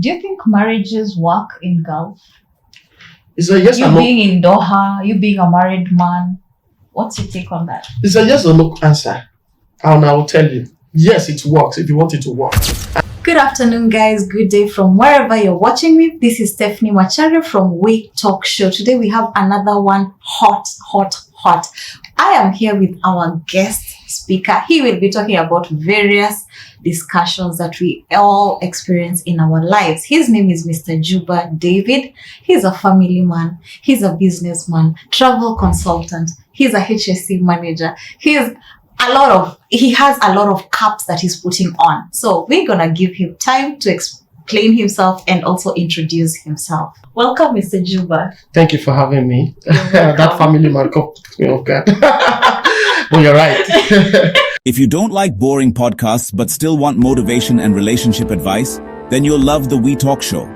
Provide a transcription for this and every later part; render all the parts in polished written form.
Do you think marriages work in Gulf? It's a yes You or no. being in Doha, you being a married man, what's your take on that? It's a yes or no answer. And I will tell you, yes, it works if you want it to work. Good afternoon, guys. Good day from wherever you're watching me. This is Stephanie Macharia from We Talk Show. Today we have another one hot. I am here with our guest speaker. He will be talking about various discussions that we all experience in our lives. His name is Mr. Juba David. He's a family man. He's a businessman, travel consultant. He's a HSC manager. He has a lot of caps that he's putting on. So we're gonna give him time to explain himself and also introduce himself. Welcome, Mr. Juba. Thank you for having me. That family man caught me off guard. Well, you're right. If you don't like boring podcasts but still want motivation and relationship advice, then you'll love the We Talk Show.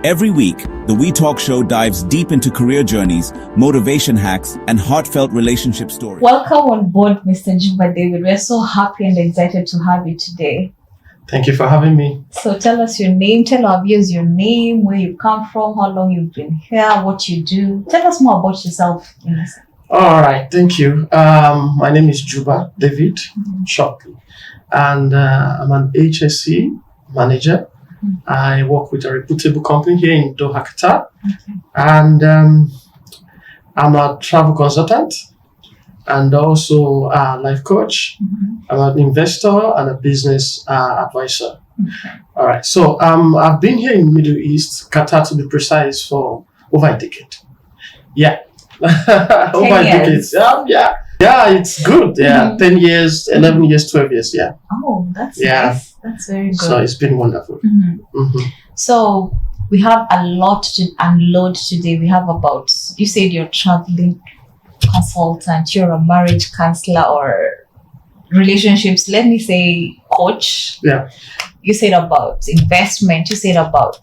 Every week, the We Talk Show dives deep into career journeys, motivation hacks, and heartfelt relationship stories. Welcome on board, Mr. Juba David. We're so happy and excited to have you today. Thank you for having me. So tell us your name, tell our viewers your name, where you come from, how long you've been here, what you do. Tell us more about yourself. All right, thank you. My name is Juba David, shortly. And I'm an HSC manager. I work with a reputable company here in Doha, Qatar. And I'm a travel consultant and also a life coach. I'm an investor and a business advisor. All right. So I've been here in Middle East, Qatar to be precise, for over a decade. Yeah. Over a decade. Yeah, it's good. Yeah. 10 years, 11 years, 12 years. Yeah. Oh, that's nice. That's very good. So it's been wonderful. So we have a lot to unload today. We have about, you said you're traveling consultant, you're a marriage counselor or relationships, let me say coach. Yeah. You said about investment, you said about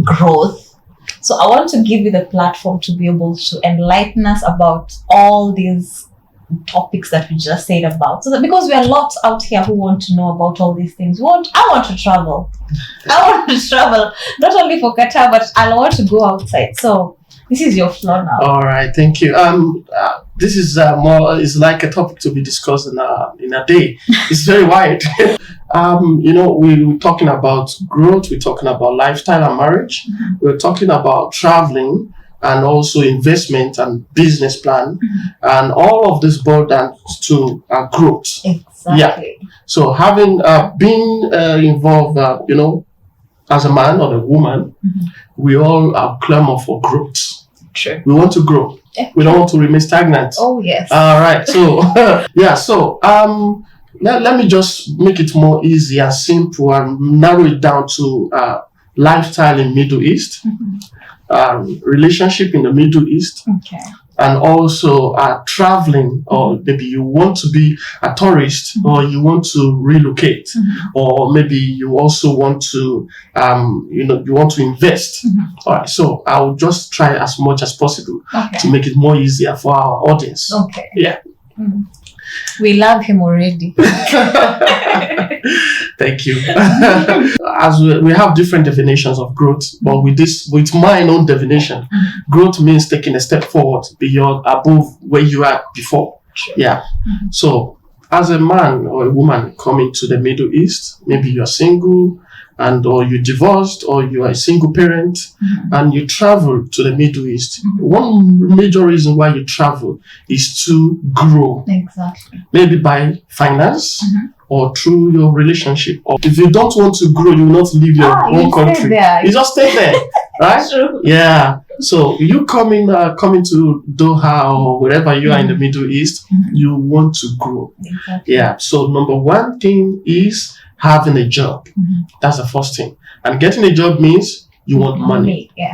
growth. So I want to give you the platform to be able to enlighten us about all these topics that we just said about. So that because we are lots out here who want to know about all these things. I want to travel. I want to travel, not only for Qatar, but I want to go outside. So this is your floor now. All right, thank you. This is it's like a topic to be discussed in a day. It's very wide. We're talking about growth. We're talking about lifestyle and marriage. We're talking about traveling and also investment and business plan, and all of this boils down to growth. Exactly. Yeah. So having been involved, as a man or a woman, we all are clamor for growth. True. We want to grow. Yeah. We don't want to remain stagnant. Oh yes. All right. So let me just make it more easy and simple and narrow it down to lifestyle in Middle East, relationship in the Middle East, and also traveling, or maybe you want to be a tourist, or you want to relocate, or maybe you also want to, you want to invest. All right, so I'll just try as much as possible to make it more easier for our audience. Okay. Yeah. We love him already. Thank you. As we have different definitions of growth, but with my own definition, growth means taking a step forward above where you are before. Sure. Yeah. So as a man or a woman coming to the Middle East, maybe you're single or you're divorced, or you are a single parent, and you travel to the Middle East. One major reason why you travel is to grow. Exactly. Maybe by finance, or through your relationship. Or if you don't want to grow, you will not leave your own country. You just stay there, right? True. Yeah. So you coming to Doha or wherever you are in the Middle East, you want to grow. Exactly. Yeah. So number one thing is having a job. That's the first thing. And getting a job means you want money. Yeah.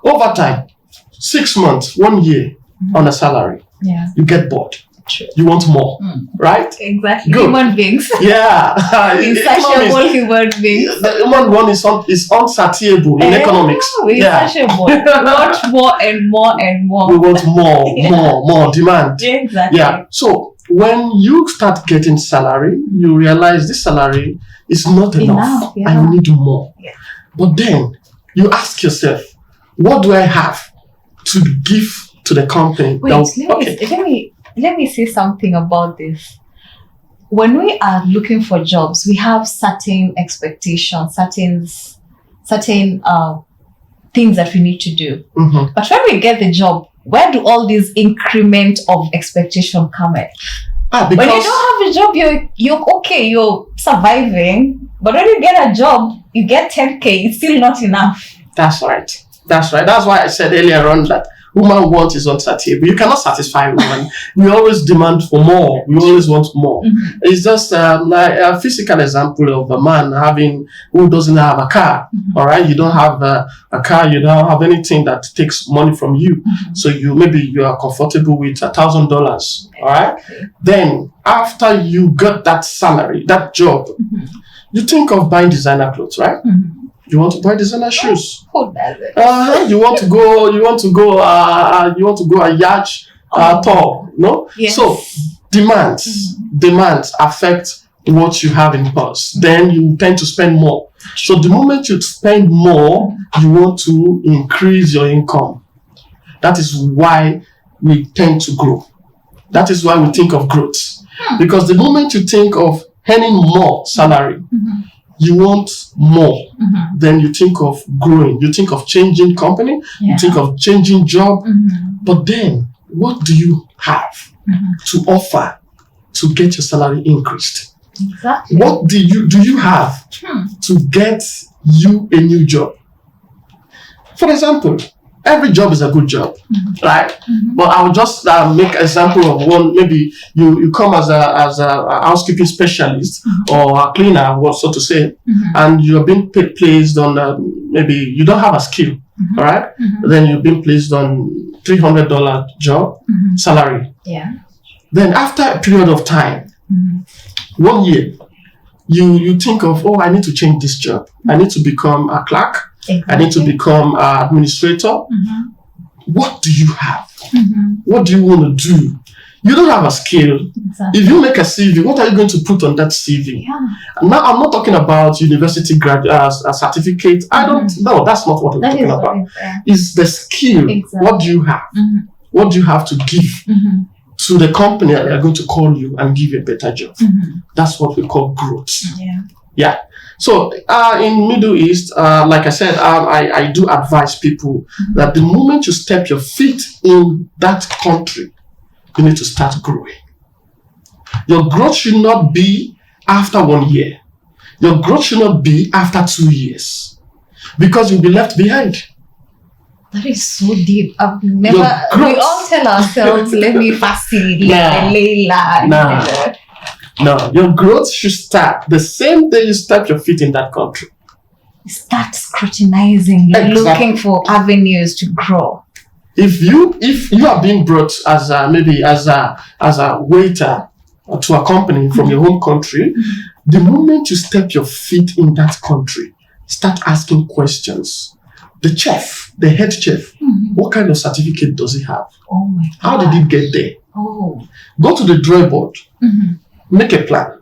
Over time, 6 months, 1 year on a salary, you get bored. True. You want more, right? Exactly. Good. Human beings. Yeah. Insatiable human beings. The human one is unsatiable in economics. Insatiable. We want more and more and more. We want more demand. Exactly. Yeah. So when you start getting salary, you realize this salary is not enough and you need more. Yeah. But then you ask yourself, what do I have to give to the company? Let me say something about this. When we are looking for jobs, we have certain expectations, certain things that we need to do. Mm-hmm. But when we get the job, where do all these increment of expectation come in? Because when you don't have a job, you're okay, you're surviving. But when you get a job, you get 10K, it's still not enough. That's right. That's why I said earlier on that woman want is unsatiable. You cannot satisfy women. We always demand for more. We always want more. Mm-hmm. It's just like a physical example of a man who doesn't have a car. Mm-hmm. All right, you don't have a car. You don't have anything that takes money from you. Mm-hmm. So you are comfortable with $1,000. All right. Exactly. Then after you got that salary, that job, Mm-hmm. you think of buying designer clothes, right? Mm-hmm. You want to buy designer shoes. Who does it? You want to go a yacht tour, no? Yes. So demands affect what you have in purse. Then you tend to spend more. So the moment you spend more, you want to increase your income. That is why we tend to grow. That is why we think of growth. Because the moment you think of earning more salary, Mm-hmm. you want more. Mm-hmm. Then you think of growing. You think of changing company. Yeah. You think of changing job. Mm-hmm. But then, what do you have Mm-hmm. to offer to get your salary increased? Exactly. What do you have to get you a new job? For example, every job is a good job, right? Mm-hmm. But I will just make an example of one. Maybe you come as a housekeeping specialist or a cleaner, so to say, Mm-hmm. and you're being placed on maybe you don't have a skill, all right? Mm-hmm. Then you've been placed on $300 job Mm-hmm. salary. Yeah. Then after a period of time, Mm-hmm. 1 year, you think of, I need to change this job. I need to become a clerk. Exactly. I need to become an administrator. Mm-hmm. What do you have? Mm-hmm. What do you want to do? You don't have a skill. Exactly. If you make a CV, what are you going to put on that CV? Yeah. Now, I'm not talking about university a certificate. I don't know. That's not what we're That talking is about. what it's, It's the skill. Exactly. What do you have? Mm-hmm. What do you have to give Mm-hmm. to the company that are going to call you and give you a better job? Mm-hmm. That's what we call growth. Yeah. Yeah. So in Middle East, like I said, I do advise people that the moment you step your feet in that country, you need to start growing. Your growth should not be after 1 year. Your growth should not be after 2 years, because you'll be left behind. That is so deep. I've never. Your growth. We all tell ourselves, "Let me facilitate." Nah. No, your growth should start the same day you step your feet in that country. Start scrutinizing, Exactly. looking for avenues to grow. If you are being brought as a waiter to a company from your home country, the moment you step your feet in that country, start asking questions. The chef, the head chef, what kind of certificate does he have? Oh my God. How did he get there? Oh. Go to the drawing board. Mm-hmm. Make a plan.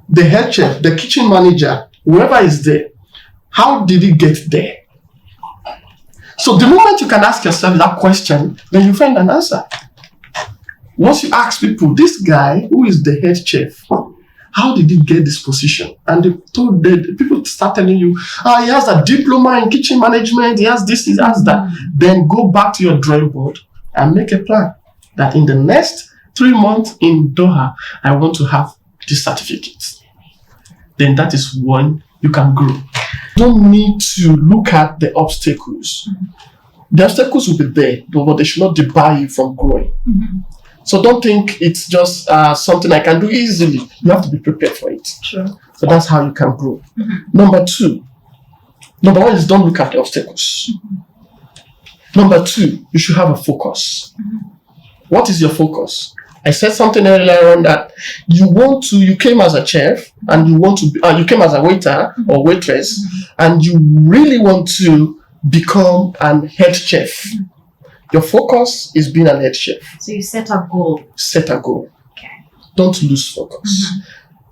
The head chef, the kitchen manager, whoever is there, how did he get there? So the moment you can ask yourself that question, then you find an answer. Once you ask people, this guy who is the head chef, how did he get this position? And the people start telling you, he has a diploma in kitchen management, he has this, he has that. Then go back to your drawing board and make a plan that in the next 3 months in Doha, I want to have this certificate. Then that is when you can grow. You don't need to look at the obstacles. The obstacles will be there, but they should not debar you from growing. Mm-hmm. So don't think it's just something I can do easily. You have to be prepared for it. Sure. So that's how you can grow. Mm-hmm. Number one is don't look at the obstacles. Mm-hmm. Number two, you should have a focus. Mm-hmm. What is your focus? I said something earlier on that you came as a chef and you came as a waiter or waitress, and you really want to become an head chef. Your focus is being an head chef. So you set a goal. Set a goal. Okay. Don't lose focus.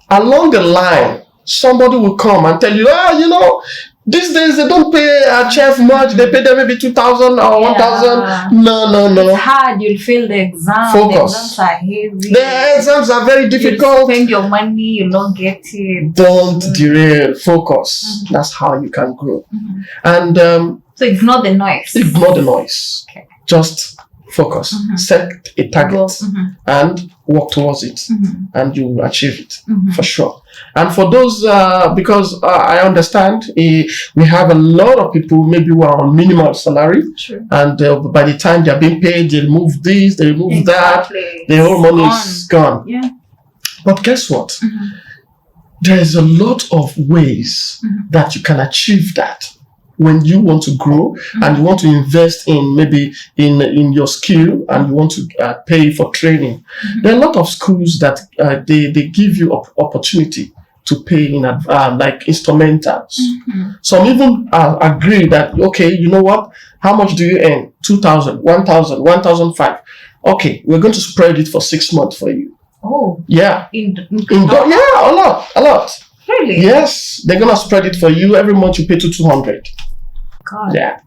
Along the line, somebody will come and tell you, These days, they don't pay a chef much. They pay them maybe 2,000 or 1,000. No. It's hard. You'll fail the exam. Focus. The exams are heavy. The exams are very difficult. You'll spend your money. You'll not get it. Don't derail. Focus. That's how you can grow. And so ignore the noise. Ignore the noise. Okay. Just focus. Set a target and work towards it, and you will achieve it for sure. And for those, because I understand we have a lot of people maybe who are on minimal salary, and by the time they are being paid, they remove this, they remove that, the whole money is gone. Yeah. But guess what? There is a lot of ways that you can achieve that. When you want to grow and you want to invest in maybe in your skill and you want to pay for training, there are a lot of schools that they give you opportunity to pay in like instrumentals. Some even agree that, okay, you know what? How much do you earn? 2,000, 1,000, 1,005. Okay, we're going to spread it for 6 months for you. Oh. Yeah. Yeah, a lot. Really? Yes, they're gonna spread it for you. Every month you pay 200. God. Yeah.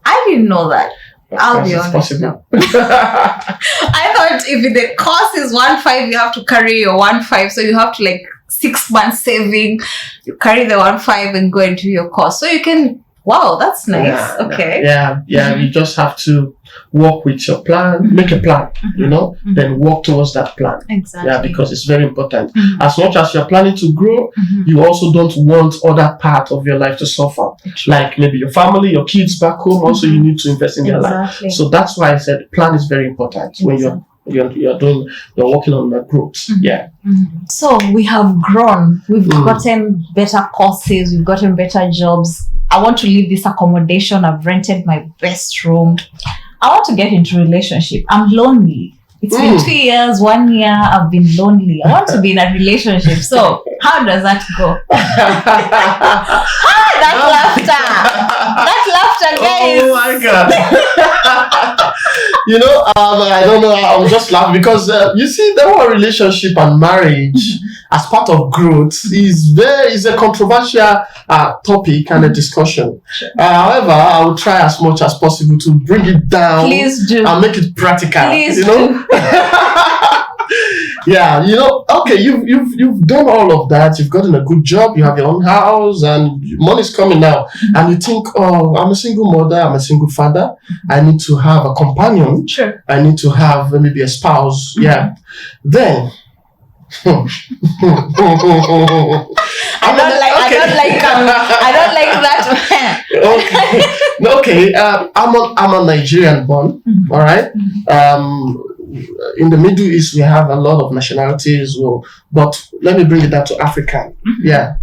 I didn't know that. I'll be honest. No. I thought if the cost is 1,500, you have to carry your 1,500. So you have to like 6 months saving. You carry the 1,500 and go into your course. So you can. Wow, that's nice. Yeah, okay. Yeah. You just have to work with your plan, make a plan, then work towards that plan. Exactly. Yeah, because it's very important. As much as you're planning to grow, you also don't want other part of your life to suffer. Like maybe your family, your kids back home, also you need to invest in their life. So that's why I said plan is very important when you're working on the growth. Yeah. So we have grown. We've gotten better courses. We've gotten better jobs. I want to leave this accommodation. I've rented my best room. I want to get into a relationship. I'm lonely. It's been 2 years, 1 year. I've been lonely. I want to be in a relationship. So how does that go? That laughter, guys. Oh my God. I don't know. I'm just laughing because you see, the whole relationship and marriage as part of growth is a controversial topic and a discussion. However, I will try as much as possible to bring it down. Please do. And make it practical. Please do. Yeah, okay, you've done all of that. You've gotten a good job. You have your own house, and money's coming now. And you think, oh, I'm a single mother. I'm a single father. I need to have a companion. Sure. I need to have maybe a spouse. Yeah. Then. I don't like that. Okay. I'm a Nigerian born. All right. In the Middle East, we have a lot of nationalities. But let me bring it down to African. Yeah.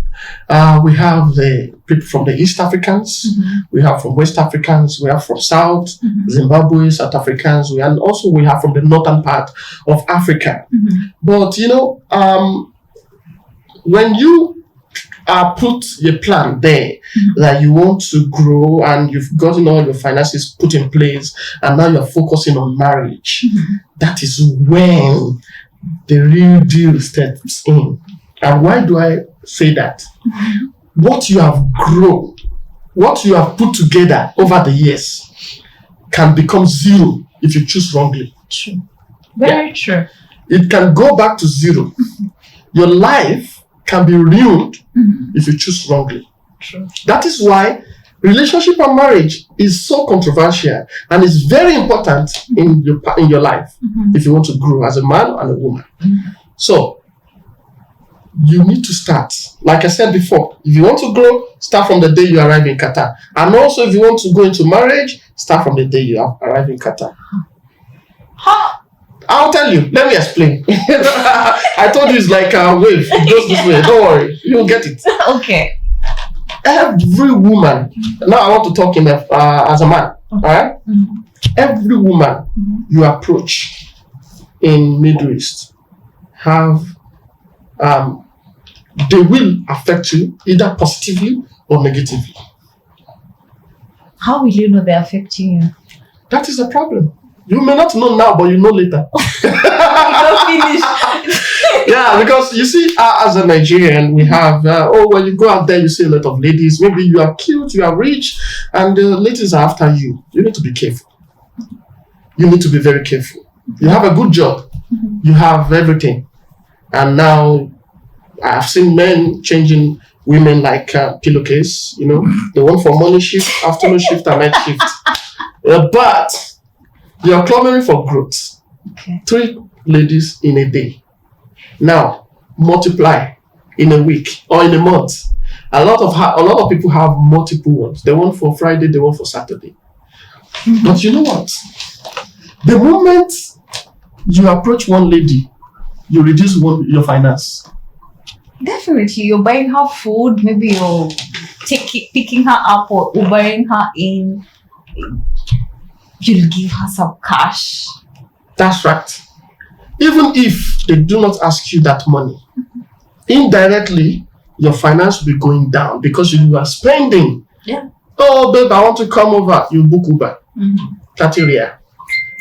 We have the people from the East Africans. We have from West Africans. We have from South, Zimbabwe, South Africans. And also we have from the northern part of Africa. But, when you put your plan there that you want to grow and you've gotten all your finances put in place and now you're focusing on marriage, that is when the real deal steps in. And why do I say that? What you have grown, what you have put together over the years can become zero if you choose wrongly. True. Very true. It can go back to zero. Your life can be ruined if you choose wrongly. True. That is why relationship and marriage is so controversial and it's very important in your life if you want to grow as a man and a woman. So you need to start. Like I said before, if you want to grow, start from the day you arrive in Qatar. And also if you want to go into marriage, start from the day you arrive in Qatar. I'll tell you. Let me explain. I told you it's like a wave. It goes this way. Don't worry. You'll get it. Okay. Every woman. Now I want to talk as a man. All right? Every woman you approach in Middle East have they will affect you either positively or negatively. How will you know they're affecting you? That is the problem. You may not know now, but you know later. You don't finish. Yeah, because you see, as a Nigerian, we have, when you go out there, you see a lot of ladies. Maybe you are cute, you are rich, and the ladies are after you. You need to be careful. You need to be very careful. You have a good job. You have everything. And now, I've seen men changing women like pillowcase, the one for morning shift, afternoon shift, and night shift. But you are clamoring for growth. Okay. 3 ladies in a day. Now, multiply in a week or in a month. A lot of people have multiple ones. The one for Friday, the one for Saturday. But you know what? The moment you approach one lady, you reduce your finance. Definitely, you're buying her food. Maybe you're picking her up or Ubering her in. You'll give her some cash. That's right. Even if they do not ask you that money, indirectly, your finance will be going down because you are spending. Yeah. Oh, babe, I want to come over. You book Uber. 30 riyal.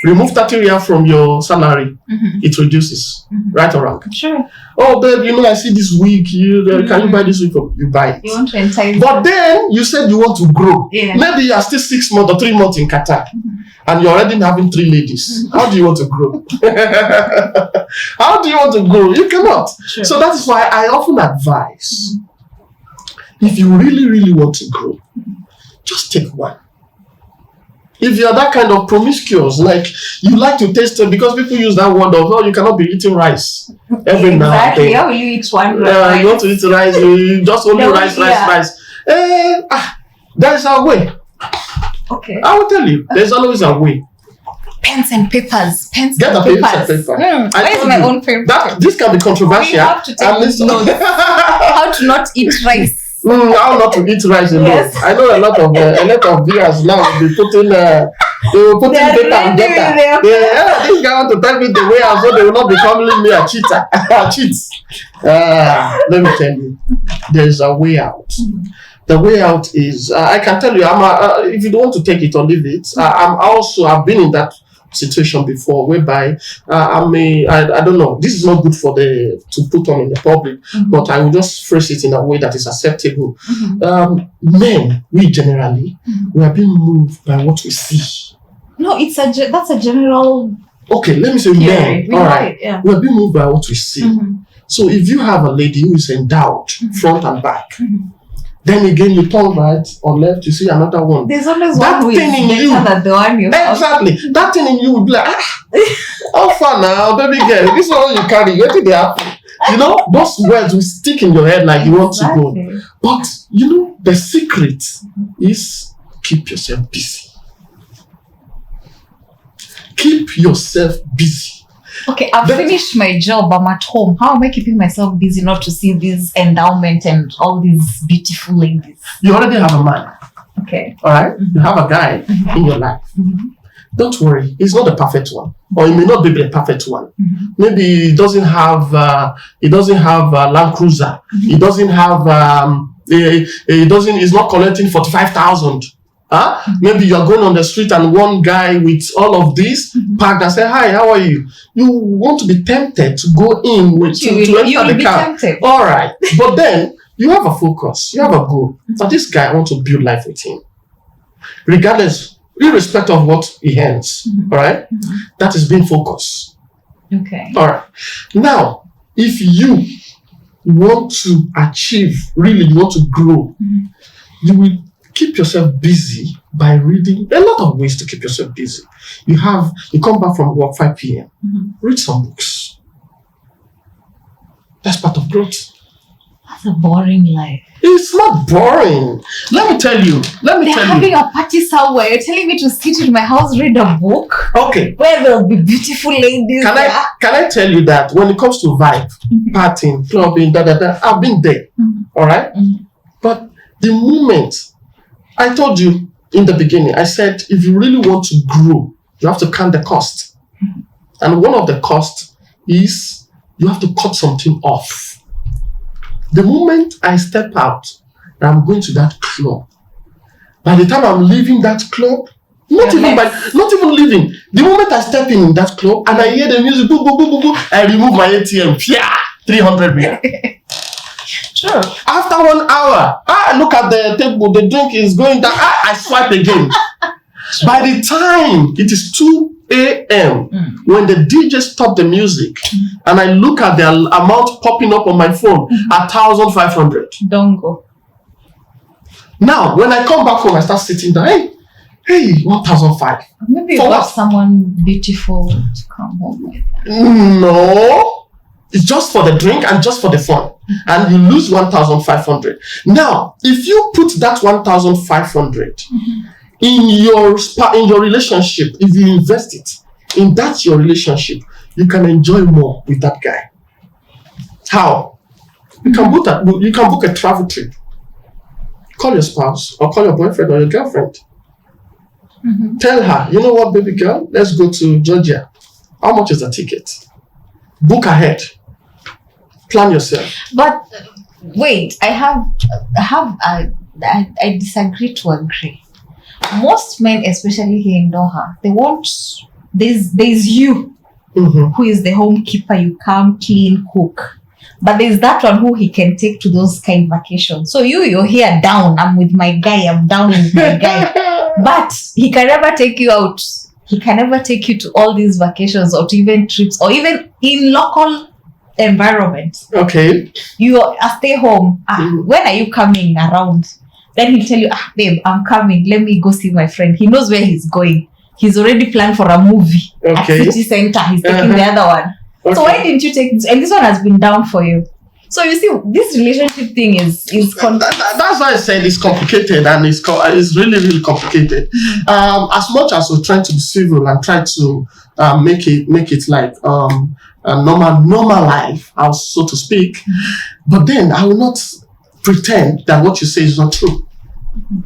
Remove 30 riyal from your salary. It reduces. Right or wrong? Sure. Oh, babe, I see this wig. Can you buy this wig? You buy it. You want to entice. But then you said you want to grow. Yeah. Maybe you are still 6 months or 3 months in Qatar. And you're already having 3 ladies. How do you want to grow? How do you want to grow? You cannot. Sure. So that is why I often advise, if you really, really want to grow, just take one. If you're that kind of promiscuous, like you like to taste it, because people use that word of, you cannot be eating rice every now and then. How will you eat one rice? You want to eat rice, you just only rice. There is a way. Okay. I will tell you, there's always a way. Pens and papers. Get a pen and paper. Where's my own paper? This can be controversial. We have to take notes. How to not eat rice. How not to eat rice alone. Yes. I know a lot of viewers now will be putting paper and butter. This guy want to tell me the way I so they will not be calling me a cheater. Cheat. Let me tell you, there is a way out. The way out is, I can tell you, if you don't want to take it or leave it, I've been in that situation before, whereby I don't know, this is not good to put on in the public, but I will just phrase it in a way that is acceptable. Men, we generally, we are being moved by what we see. No, that's a general. Okay, let me say men. All right, yeah. We are being moved by what we see. So if you have a lady who is endowed front and back, then again you turn right or left, you see another one. There's always that one thing in you. Than the one you exactly. That thing in you will be like, how far now, baby girl? This one you carry. Where did they happen? Those words will stick in your head like you want to go. But the secret is keep yourself busy. Keep yourself busy. Okay, I've finished my job. I'm at home. How am I keeping myself busy not to see this endowment and all these beautiful ladies? You already have a man. Okay. All right? You have a guy in your life. Don't worry. He's not the perfect one. Or he may not be the perfect one. Maybe he doesn't have a Land Cruiser. He doesn't have he's not collecting 45,000. Maybe you are going on the street and one guy with all of this parked and say, "Hi, how are you?" You want to be tempted to go in to enter the car. Tempted. All right, but then you have a focus, you have a goal. So this guy, I want to build life with him, irrespective of what he earns. All right, that is being focused. Okay. All right. Now, if you want to achieve, really, you want to grow, you will keep yourself busy by reading. A lot of ways to keep yourself busy. You come back from work 5 p.m. Read some books. That's part of growth. That's a boring life. It's not boring. Let me tell you. They're having a party somewhere. You're telling me to sit in my house, read a book? Okay. Where there'll be beautiful ladies. Can I tell you that when it comes to vibe, partying, clubbing, I've been there. All right? But the moment I told you in the beginning, I said, if you really want to grow, you have to count the cost. And one of the costs is you have to cut something off. The moment I step out and I'm going to that club, by the time I'm leaving that club, not even leaving, the moment I step in that club and I hear the music, boo, boo, boo, boo, boo, I remove my ATM. Yeah. 300 riyal. True. After 1 hour, I look at the table, the drink is going down, I swipe again. By the time it is 2 a.m., when the DJ stopped the music, and I look at the amount popping up on my phone, 1,500. Don't go. Now, when I come back home, I start sitting down, hey, 1,500. Maybe you got someone beautiful to come home with. No, it's just for the drink and just for the fun. And you lose 1,500. Now, if you put that 1,500 in your relationship, if you invest it in that your relationship, you can enjoy more with that guy. How? You can book a travel trip. Call your spouse or call your boyfriend or your girlfriend. Tell her, you know what, baby girl, let's go to Georgia. How much is the ticket? Book ahead. Plan yourself. But wait, I disagree to agree. Most men, especially here in Doha, they want there's you who is the home keeper. You come, clean, cook. But there's that one who he can take to those kind of vacations. So you're here down. I'm with my guy. I'm down with my guy. But he can never take you out. He can never take you to all these vacations or to even trips or even in local environment. Okay. You stay home. When are you coming around? Then he'll tell you, babe, I'm coming. Let me go see my friend. He knows where he's going. He's already planned for a movie at City Center. He's taking the other one. Okay. So why didn't you take this? And this one has been down for you. So you see, this relationship thing is that's why I said it's complicated, and it's really, really complicated. As much as we're trying to be civil and try to make it like a normal life, so to speak, but then I will not pretend that what you say is not true.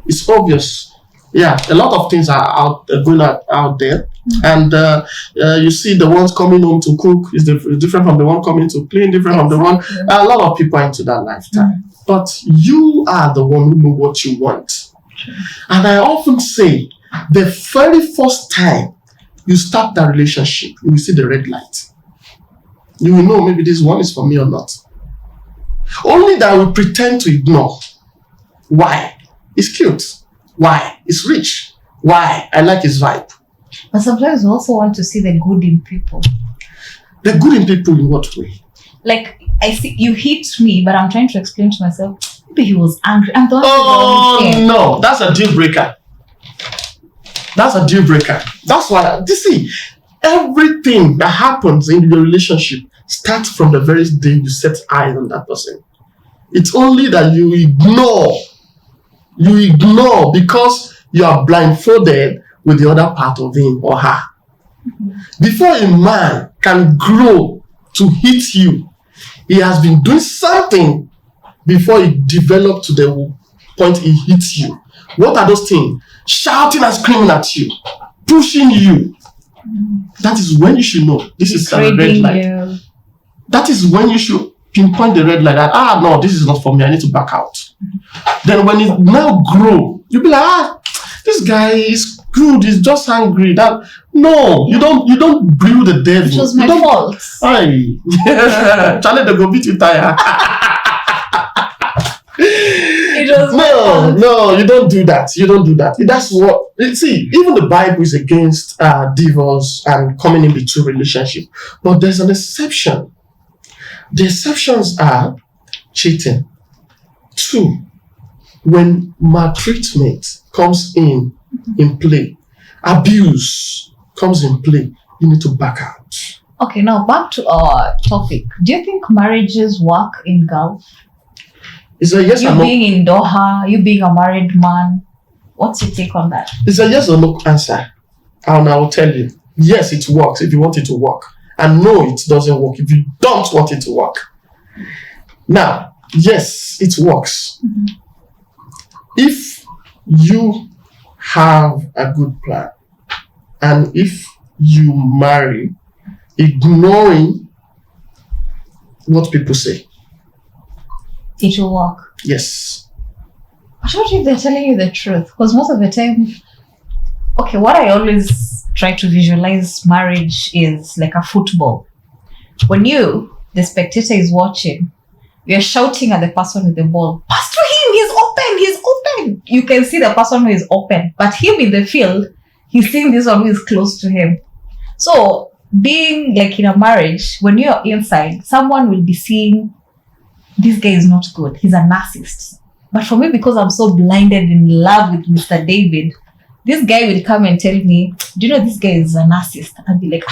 It's obvious. Yeah, a lot of things are going out there. And you see the ones coming home to cook is different from the one coming to clean, different from the one. A lot of people are into that lifetime. But you are the one who know what you want. And I often say, the very first time you start that relationship, you will see the red light. You will know maybe this one is for me or not. Only that I will pretend to ignore. Why? It's cute. Why? It's rich. Why? I like his vibe. But sometimes we also want to see the good in people. The good in people in what way? Like, I see you hit me, but I'm trying to explain to myself, maybe he was angry. No, that's a deal breaker. That's a deal breaker. That's why, you see, everything that happens in your relationship starts from the very day you set eyes on that person. It's only that you ignore because you are blindfolded with the other part of him or her. Before a man can grow to hit you, he has been doing something before he developed to the point he hits you. What are those things? Shouting and screaming at you, pushing you. That is when you should know this is a red light. That is when you should pinpoint the red light that, no, this is not for me, I need to back out. Then when it now grow, you'll be like, this guy is good, he's just angry. No, you don't brew the devil. It was my fault. Charlie, they go beat you tire. No, you don't do that. That's what, see, even the Bible is against divorce and coming in between relationship. But there's an exception. The exceptions are cheating. 2, when maltreatment comes in play, abuse comes in play, you need to back out. Okay, now back to our topic. Do you think marriages work in Gulf? It's a yes or no. You being in Doha, you being a married man, what's your take on that? It's a yes or no answer. And I will tell you, yes, it works if you want it to work. And no, it doesn't work if you don't want it to work. Now, yes, it works. If you have a good plan, and if you marry, ignoring what people say, it will work. Yes. But what if they're telling you the truth? Because most of the time, okay, what I always try to visualize marriage is like a football. When you the spectator is watching, you're shouting at the person with the ball, pass to him, he's open. You can see the person who is open, but him in the field, he's seeing this one who is close to him. So being like in a marriage, when you're inside, someone will be seeing this guy is not good, he's a narcissist. But for me, because I'm so blinded in love with Mr. David, this guy will come and tell me, do you know this guy is a narcissist? I'll be like,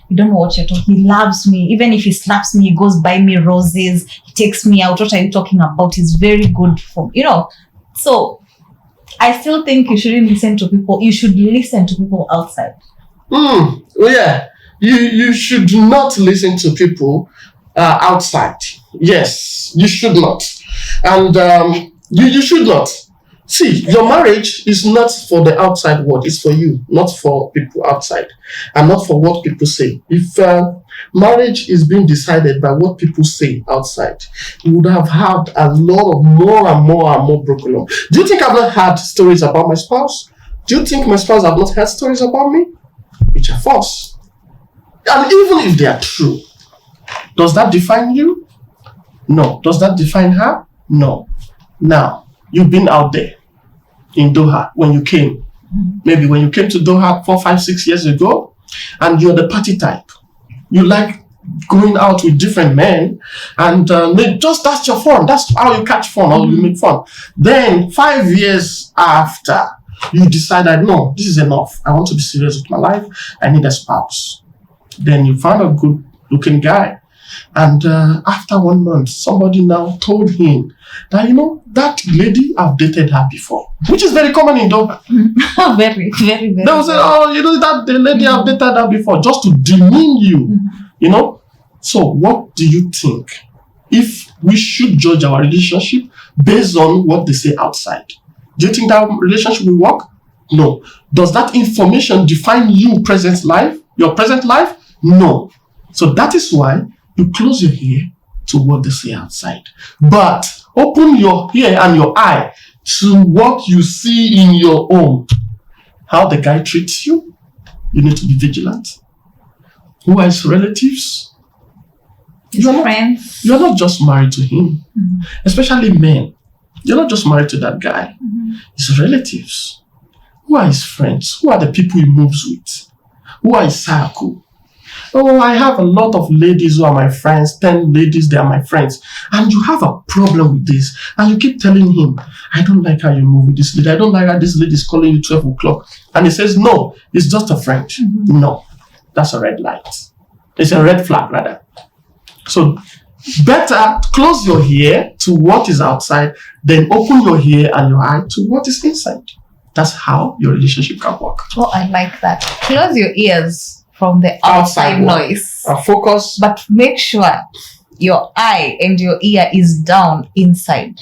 you don't know what you're talking. He loves me. Even if he slaps me, he goes buy me roses. He takes me out. What are you talking about? He's very good for, So I still think you shouldn't listen to people. You should listen to people outside. Well, yeah. You should not listen to people outside. Yes, you should not. And you should not. See, your marriage is not for the outside world. It's for you, not for people outside, and not for what people say. If marriage is being decided by what people say outside, you would have had a lot of more and more broken up. Do you think I've not had stories about my spouse? Do you think my spouse have not heard stories about me? Which are false. And even if they are true, does that define you? No. Does that define her? No. Now, you've been out there in Doha when you came. Maybe when you came to Doha 4, 5, 6 years ago, and you're the party type. You like going out with different men, and just that's your fun. That's how you catch fun, or you make fun. Then 5 years after, you decided, no, this is enough. I want to be serious with my life. I need a spouse. Then you found a good looking guy. And after 1 month, somebody now told him that, that lady, I've dated her before, which is very common in Doha. Very, very, very. They will say, that the lady, I've dated her before, just to demean you, So what do you think? If we should judge our relationship based on what they say outside, do you think that relationship will work? No. Does that information define your present life? No. So that is why you close your ear to what they say outside. But open your ear and your eye to what you see in your home. How the guy treats you, you need to be vigilant. Who are his relatives? His friends. You're not just married to him. Especially men. You're not just married to that guy. His relatives. Who are his friends? Who are the people he moves with? Who are his circle? Oh, I have a lot of ladies who are my friends, 10 ladies, they are my friends. And you have a problem with this. And you keep telling him, I don't like how you move with this lady. I don't like how this lady is calling you 12 o'clock. And he says, no, it's just a friend. No, that's a red light. It's a red flag, rather. So better close your ear to what is outside, then open your ear and your eye to what is inside. That's how your relationship can work. Oh, I like that. Close your ears from the outside noise. Focus. But make sure your eye and your ear is down inside.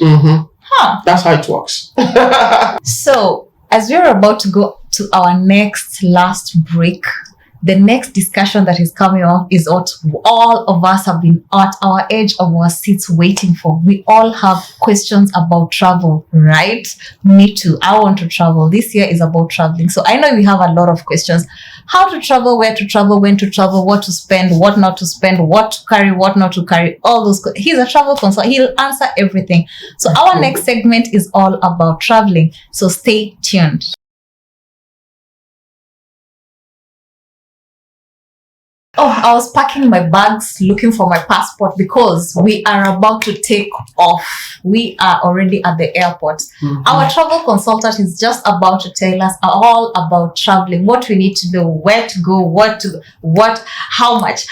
That's how it works. So, as we're about to go to our last break, the next discussion that is coming up is what all of us have been at our edge of our seats waiting for. We all have questions about travel, right? Me too. I want to travel. This year is about traveling. So I know we have a lot of questions. How to travel, where to travel, when to travel, what to spend, what not to spend, what to carry, what not to carry, all those. He's a travel consultant. He'll answer everything. So our next segment is all about traveling. So stay tuned. Oh, I was packing my bags looking for my passport because we are about to take off. We are already at the airport. Our travel consultant is just about to tell us all about traveling, what we need to do, where to go, how much,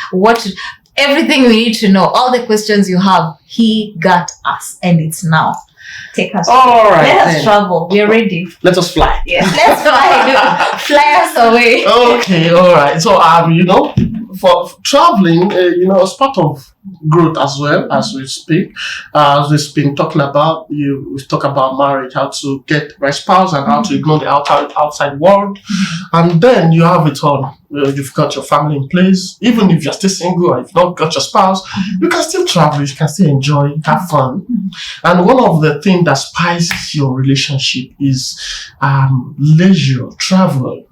everything we need to know, all the questions you have. He got us, and it's now. Take us. All right. Let us travel. We're ready. Let us fly. Yes, let's fly. Fly us away. Okay, all right. So, for traveling, as part of growth as well, as we speak, as we've been talking about, we talk about marriage, how to get my spouse and how to ignore the outside world. And then you have it all. You've got your family in place. Even if you're still single or you've not got your spouse, you can still travel, you can still enjoy, have fun. And one of the things that spices your relationship is leisure, travel.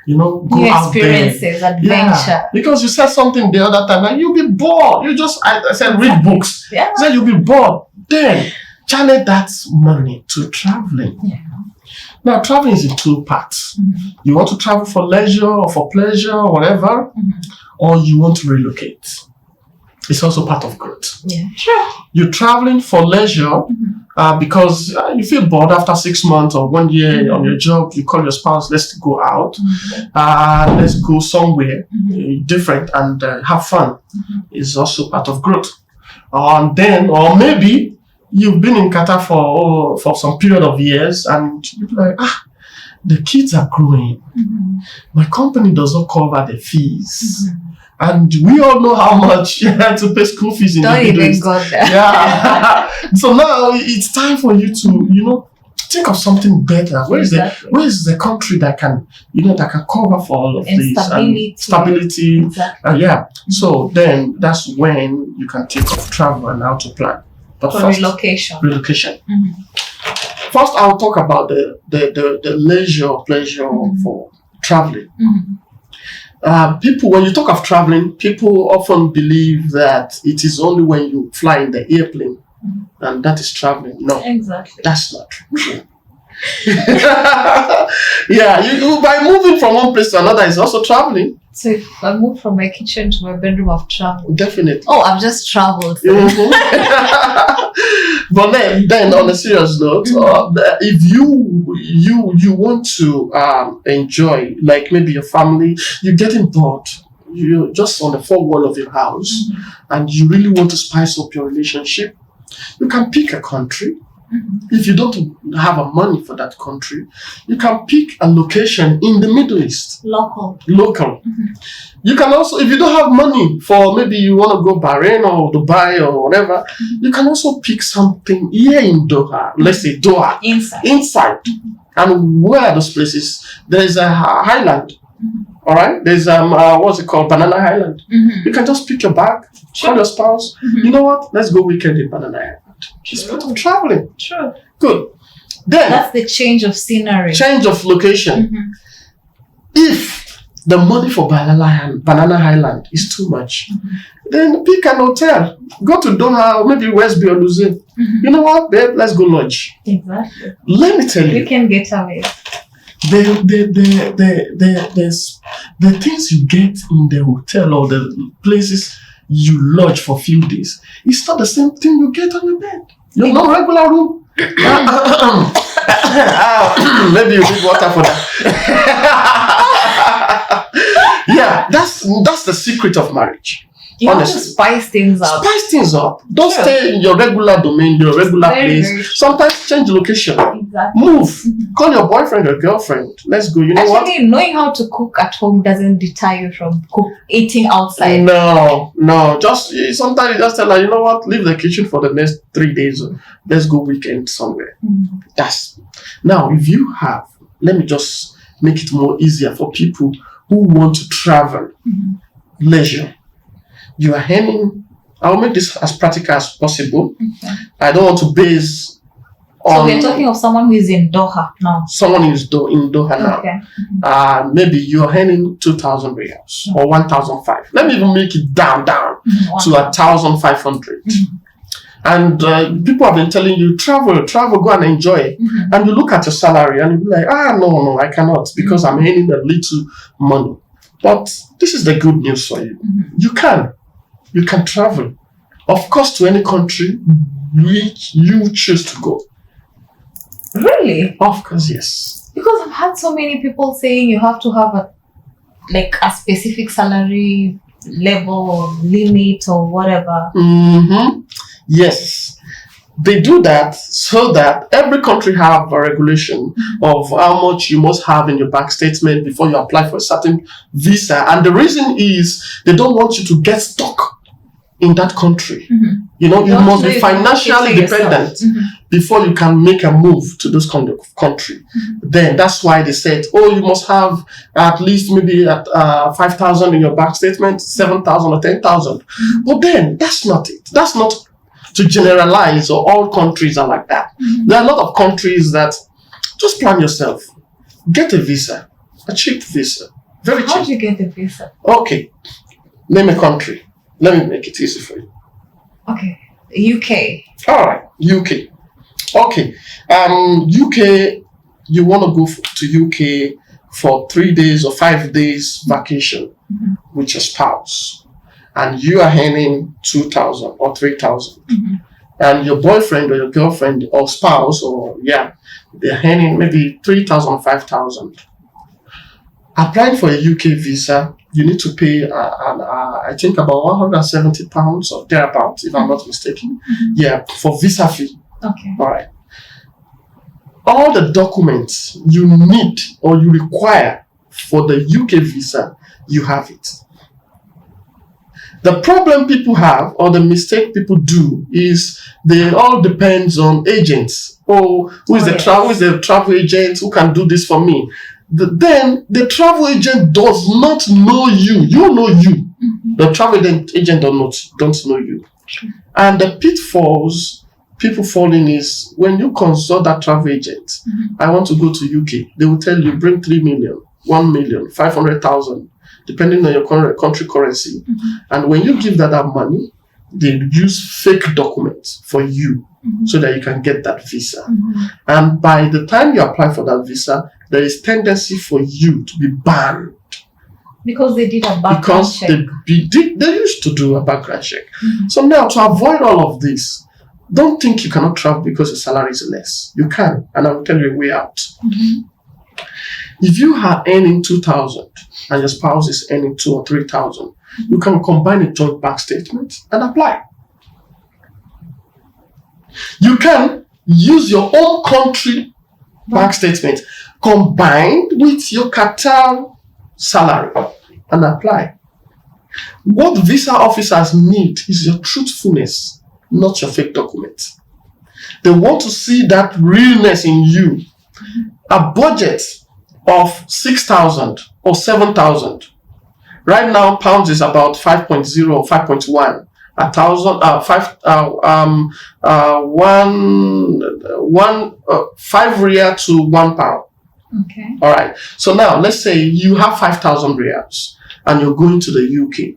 go New out there. experiences, adventure. Yeah, because you said something the other time and you'll be bored. I said read books. Yeah. I said you'll be bored. Then channel that money to traveling. Yeah. Now, traveling is in two parts. Mm-hmm. You want to travel for leisure or for pleasure or whatever, or you want to relocate. It's also part of growth. Yeah. Sure. You're traveling for leisure because you feel bored after 6 months or 1 year on your job. You call your spouse, let's go out. Let's go somewhere different and have fun. It's also part of growth. Or maybe you've been in Qatar for some period of years and you're like, the kids are growing. My company does not cover the fees. And we all know how much you had to pay school fees in the Middle East. Don't even go there. Yeah. So now it's time for you to, think of something better. Where is the country that can, that can cover for all of this? Stability. Exactly. Yeah. So then that's when you can think of travel and how to plan. But For first, relocation. First, I'll talk about the leisure or pleasure for traveling. People, when you talk of traveling, people often believe that it is only when you fly in the airplane and that is traveling. No, Exactly. that's not true. Yeah, you by moving from one place to another is also traveling. So if I move from my kitchen to my bedroom, I've traveled. Definitely. Oh, I've just traveled. But then on a serious note, if you want to enjoy, like maybe your family, you're getting bored, you're just on the four wall of your house, and you really want to spice up your relationship, you can pick a country. If you don't have money for that country, you can pick a location in the Middle East. Local. You can also, if you don't have money for maybe you want to go Bahrain or Dubai or whatever, you can also pick something here in Doha. Let's say Doha. Inside. And where are those places? There's a highland. All right? There's what's it called? Banana Island. You can just pick your bag, call your spouse. You know what? Let's go weekend in Banana Island. It's part of traveling. True. Good. Then That's the change of scenery. Change of location. If the money for Banana Island is too much, then pick an hotel. Go to Doha or maybe West Bay or Luzerne. You know what, babe? Let's go lodge. Exactly. Let me tell you. We can get away. The things you get in the hotel or the places you lodge for a few days, it's not the same thing you get on your bed. You're not regular room. Maybe you need water for that. Yeah, that's the secret of marriage. You have to Honestly. spice things up. Spice things up. Don't Sure. stay in your regular domain, your regular Very, place. very true. Sometimes change location. Exactly. Move. Call your boyfriend or girlfriend. Let's go. You know what? Actually, knowing how to cook at home doesn't deter you from eating outside. No. Sometimes you just tell her, you know what? Leave the kitchen for the next 3 days. Let's go weekend somewhere. Now, if you have, let me just make it more easier for people who want to travel, leisure. You are earning. I'll make this as practical as possible. I don't want to base on. So we're talking of someone who is in Doha now. Someone is in Doha now. Okay. Maybe you're earning 2,000 riyals or 1,500. Let me even make it down to 1,500. And people have been telling you, travel, go and enjoy. And you look at your salary and you're like, no, I cannot because I'm earning a little money. But this is the good news for you. You can travel, of course, to any country which you choose to go. Really? Of course, yes. Because I've had so many people saying you have to have a specific salary level or limit or whatever. Yes. They do that so that every country have a regulation of how much you must have in your bank statement before you apply for a certain visa. And the reason is they don't want you to get stuck in that country. You must be financially dependent before you can make a move to this kind of country. Then that's why they said, you must have at least maybe 5,000 in your bank statement, 7,000 or 10,000. But then that's not it. That's not to generalize, or all countries are like that. There are a lot of countries that just plan yourself. Get a visa, a cheap visa. Very How cheap. do you get the visa? Okay, name a country. Let me make it easy for you. Okay, UK. All right, UK. Okay, UK. You want to go to UK for 3 days or 5 days vacation with your spouse, and you are earning 2,000 or 3,000, and your boyfriend or your girlfriend or spouse or they're earning maybe 3,000, 5,000. Applying for a UK visa, you need to pay, I think about £170 or thereabouts, if I'm not mistaken. Yeah, for visa fee. Okay. All right. All the documents you need or you require for the UK visa, you have it. The problem people have, or the mistake people do, is they all depends on agents. Oh, who is the travel agent who can do this for me? Then the travel agent does not know you. You know you. The travel agent don't know you. And the pitfalls people fall in is when you consult that travel agent, I want to go to UK, they will tell you bring 3 million, 1 million, 500,000, depending on your country currency. And when you give that money, they use fake documents for you so that you can get that visa. And by the time you apply for that visa, there is tendency for you to be banned. Because they did a background check. They used to do a background check. So now, to avoid all of this, don't think you cannot travel because your salary is less. You can, and I will tell you a way out. If you are earning 2,000 and your spouse is earning 2,000 or 3,000, you can combine a joint bank statement and apply. You can use your own country bank statement combined with your Qatar salary and apply. What visa officers need is your truthfulness, not your fake document. They want to see that realness in you. A budget of 6,000 or 7,000. Right now, pounds is about 5.0 or 5.1. 5 riyal to £1. Okay. All right. So now let's say you have 5,000 riyals and you're going to the UK.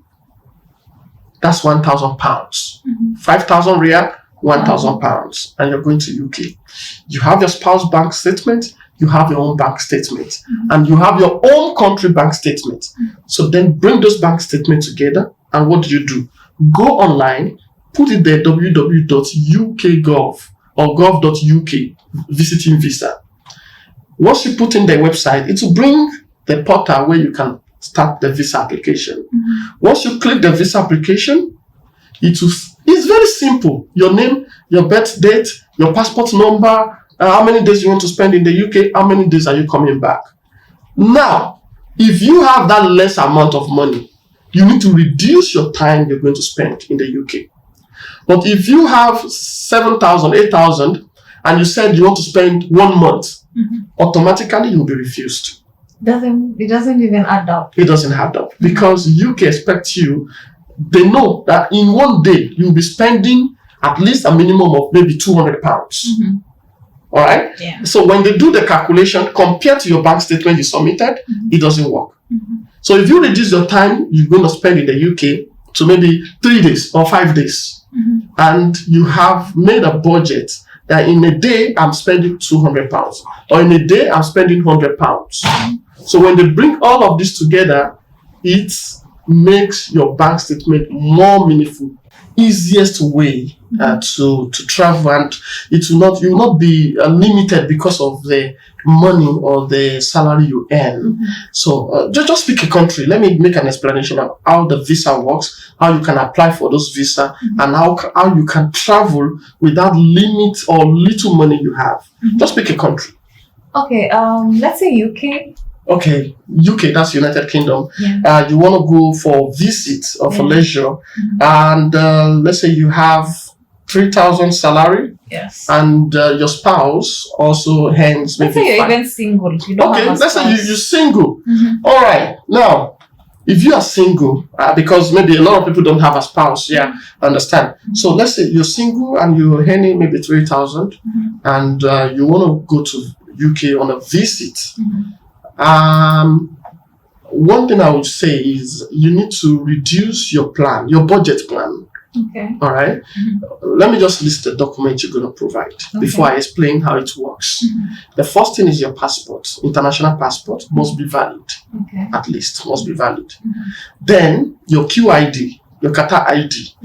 That's £1,000. 5,000 riyal, £1,000, and you're going to UK. You have your spouse bank statement, you have your own bank statement, and you have your own country bank statement. So then bring those bank statements together, and what do? Go online, put it there, www.ukgov or gov.uk, visiting visa. Once you put in the website, it will bring the portal where you can start the visa application. Once you click the visa application, it's very simple. Your name, your birth date, your passport number, how many days you want to spend in the UK, how many days are you coming back. Now, if you have that less amount of money, you need to reduce your time you're going to spend in the UK. But if you have 7,000, 8,000, and you said you want to spend 1 month, automatically you'll be refused. It doesn't even add up. It doesn't add up because UK expects you. They know that in 1 day you'll be spending at least a minimum of maybe £200. All right. Yeah. So when they do the calculation compared to your bank statement you submitted, it doesn't work. So if you reduce your time you're going to spend in the UK to maybe 3 days or 5 days, and you have made a budget that in a day I'm spending £200, or in a day I'm spending £100. So when they bring all of this together, it makes your bank statement more meaningful, easiest way to travel, and you will not be limited because of the money or the salary you earn. So just pick a country. Let me make an explanation of how the visa works, how you can apply for those visa, and how you can travel without limit or little money you have. Just pick a country. Okay, let's say UK. Okay, UK, that's United Kingdom. Yeah. You want to go for visit or for leisure, and let's say you have 3,000 salary. Yes. And your spouse also earns maybe. Let's say you're even single. You don't have a let's say spouse. you're single. All right. Now, if you are single, because maybe a lot of people don't have a spouse, understand. So let's say you're single and you're earning maybe 3,000, and you want to go to UK on a visit. one thing I would say is you need to reduce your budget plan. Okay. All right. Let me just list the documents you're going to provide before I explain how it works. The first thing is your passport. International passport must be valid. Okay. At least must be valid. Then your QID, your Qatar ID.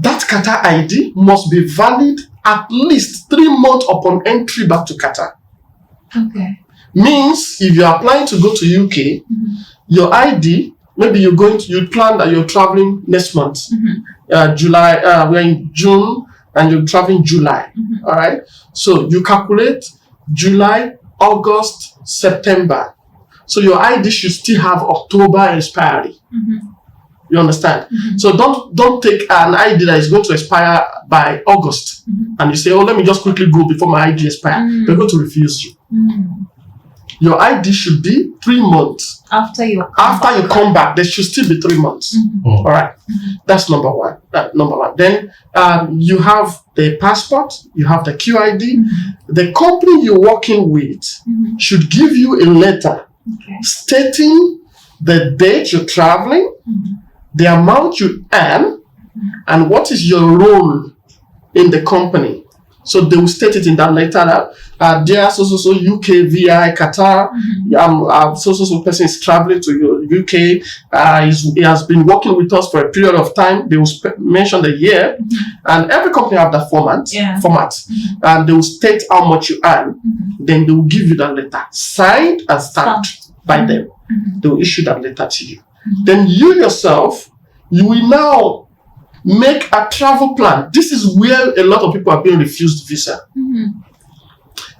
That Qatar ID must be valid at least 3 months upon entry back to Qatar. Okay. Means if you're applying to go to UK, your ID, maybe you plan that you're traveling next month, July, we're in June and you're traveling July. All right. So you calculate July, August, September. So your ID should still have October expiry. You understand? So don't take an ID that is going to expire by August and you say, oh, let me just quickly go before my ID expires. They're going to refuse you. Your ID should be 3 months. After you come back, there should still be 3 months. All right. That's number one. Then you have the passport, you have the QID. The company you're working with should give you a letter stating the date you're traveling, the amount you earn, and what is your role in the company. So they will state it in that letter that dear so UK VI Qatar, so person is traveling to UK. He has been working with us for a period of time. They will mention the year, and every company have that format, and they will state how much you earn. Then they will give you that letter, signed and stamped by them. They will issue that letter to you. Then you yourself, you will now make a travel plan. This is where a lot of people are being refused visa.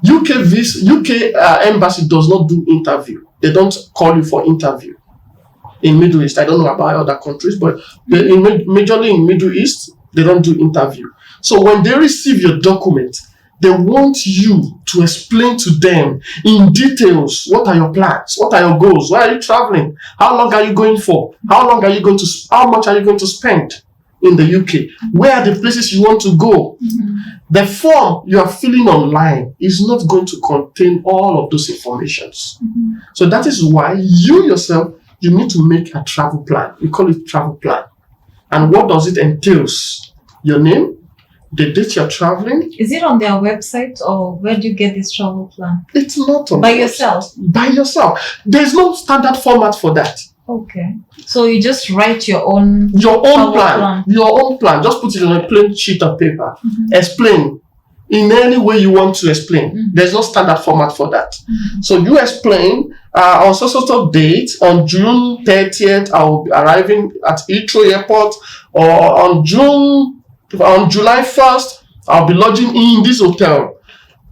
UK embassy does not do interview. They don't call you for interview. In Middle East, I don't know about other countries, but majorly in Middle East, they don't do interview. So when they receive your document, they want you to explain to them in details, what are your plans? What are your goals? Where are you traveling? How long are you going for? How much are you going to spend in the UK? Where are the places you want to go? The form you are filling online is not going to contain all of those informations. So that is why you yourself, you need to make a travel plan. We call it travel plan. And what does it entail? Your name, the date you're traveling. Is it on their website, or where do you get this travel plan? It's not on by yourself. By yourself. There's no standard format for that. Okay. So you just write your own plan. Your own plan. Just put it on a plain sheet of paper. Explain in any way you want to explain. There's no standard format for that. So you explain on so date, on June 30th, I will be arriving at Heathrow Airport, or on July 1st, I'll be lodging in this hotel.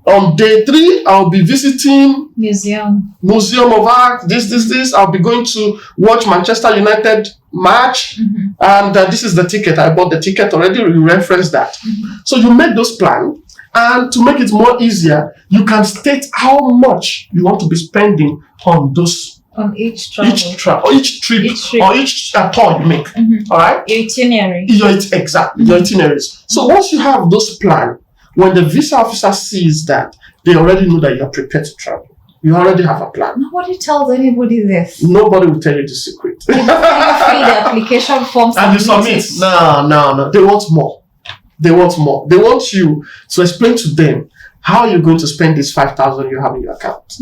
On day 3, I'll be visiting Museum of Art, this. I'll be going to watch Manchester United match. And this is the ticket. I bought the ticket already. We reference that. So you make those plans. And to make it more easier, you can state how much you want to be spending on those. On each travel. Each trip. Or each tour you make. All right? Your itinerary. Exactly. Your itineraries. So once you have those plans, when the visa officer sees that, they already know that you're prepared to travel. You already have a plan. Nobody tells anybody this. Nobody will tell you the secret. You fill the application forms and you submit. No. They want more. They want you to explain to them how you're going to spend this 5,000 you have in your account.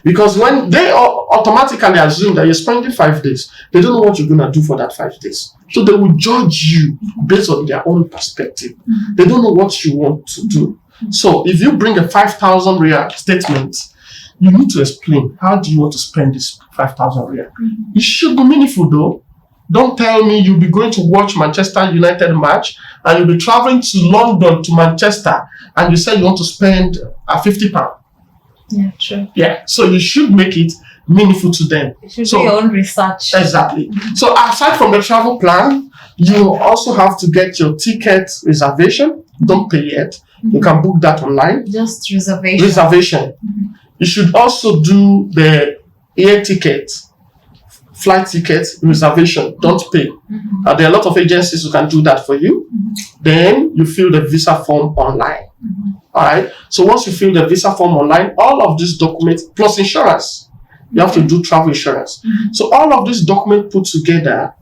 Because when they automatically assume that you're spending 5 days, they don't know what you're going to do for that 5 days. So they will judge you based on their own perspective. They don't know what you want to do. So if you bring a 5,000 real statement, you need to explain, how do you want to spend this 5,000 real? It should be meaningful though. Don't tell me you'll be going to watch Manchester United match and you'll be traveling to London to Manchester and you say you want to spend £50. Yeah, true. Yeah, so you should make it meaningful to them. You should do your own research. Exactly. So aside from the travel plan, you also have to get your ticket reservation. Don't pay yet. You can book that online. Just reservation. You should also do the air ticket, flight ticket reservation. Don't pay. There are a lot of agencies who can do that for you. Then you fill the visa form online. All right. So once you fill the visa form online, all of these documents plus insurance You have to do travel insurance. So all of these documents put together,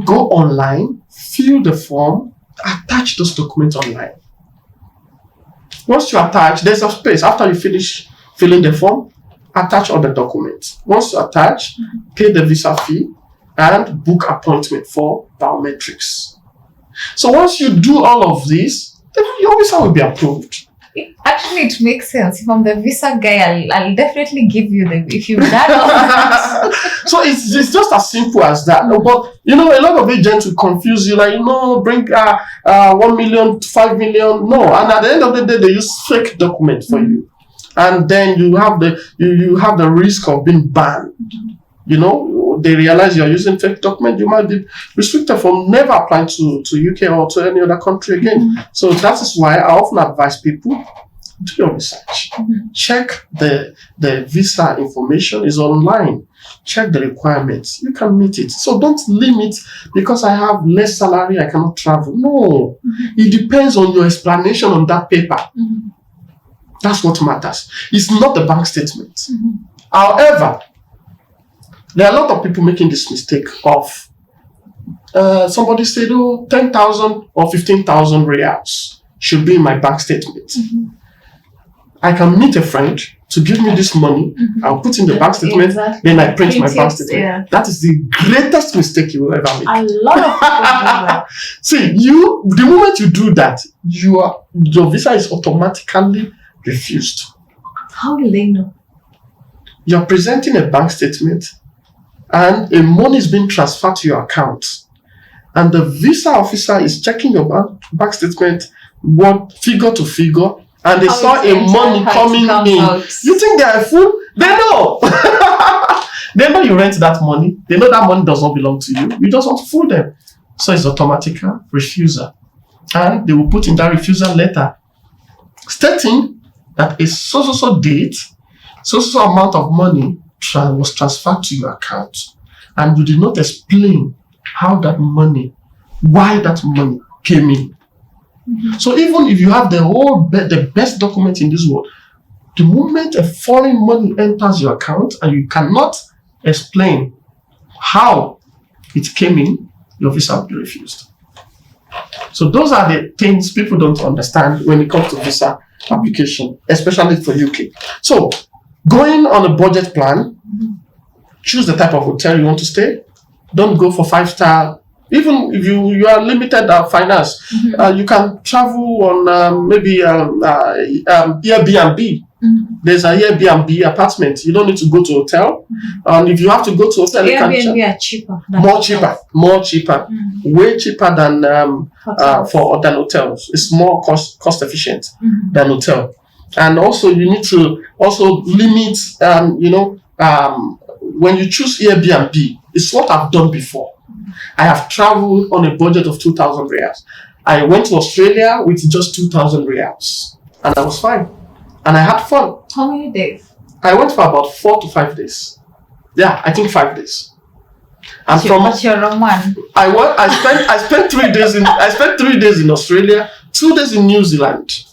go online, fill the form, attach those documents online. Once you attach, there's a space. After you finish filling the form, attach all the documents. Once you attach, pay the visa fee and book appointment for biometrics. So once you do all of this, then your visa will be approved. Actually, it makes sense. If I'm the visa guy, I'll definitely give you if you've done all that. So it's just as simple as that. But a lot of agents will confuse you, like, bring 1 million to 5 million. No, and at the end of the day, they use fake documents for you, and then you have the risk of being banned. They realize you're using fake document, you might be restricted from never applying to UK or to any other country again. So that is why I often advise people, do your research. Check the visa information is online. Check the requirements. You can meet it. So don't limit because I have less salary, I cannot travel. No. It depends on your explanation on that paper. That's what matters. It's not the bank statement. However, there are a lot of people making this mistake of somebody said, 10,000 or 15,000 reals should be in my bank statement. I can meet a friend to give me this money. I'll put in the bank statement, then I print my bank statement. Yeah. That is the greatest mistake you will ever make. A lot of people do that. See, the moment you do that, your visa is automatically refused. How will they know? You're presenting a bank statement and a money is being transferred to your account, and the visa officer is checking your bank statement, figure to figure, and they saw a money coming in. You think they are a fool? They know. They know you rent that money. They know that money does not belong to you. You just want to fool them. So it's automatic refusal. And they will put in that refusal letter stating that a so date, so amount of money was transferred to your account, and you did not explain why that money came in. So even if you have the best document in this world, the moment a foreign money enters your account and you cannot explain how it came in, your visa will be refused. So those are the things people don't understand when it comes to visa application, especially for UK. So going on a budget plan, choose the type of hotel you want to stay. Don't go for 5-star. Even if you are limited finance, you can travel on maybe Airbnb. There's an Airbnb apartment. You don't need to go to hotel. And if you have to go to hotel, Airbnb are cheaper. More cheaper, way cheaper than hotels. It's more cost efficient than hotel. And also you need to limit, when you choose Airbnb, it's what I've done before. I have traveled on a budget of 2,000 reals. I went to Australia with just 2,000 reals, and I was fine. And I had fun. How many days? I went for about 4 to 5 days. Yeah, I think 5 days. And I spent 3 days in Australia, 2 days in New Zealand.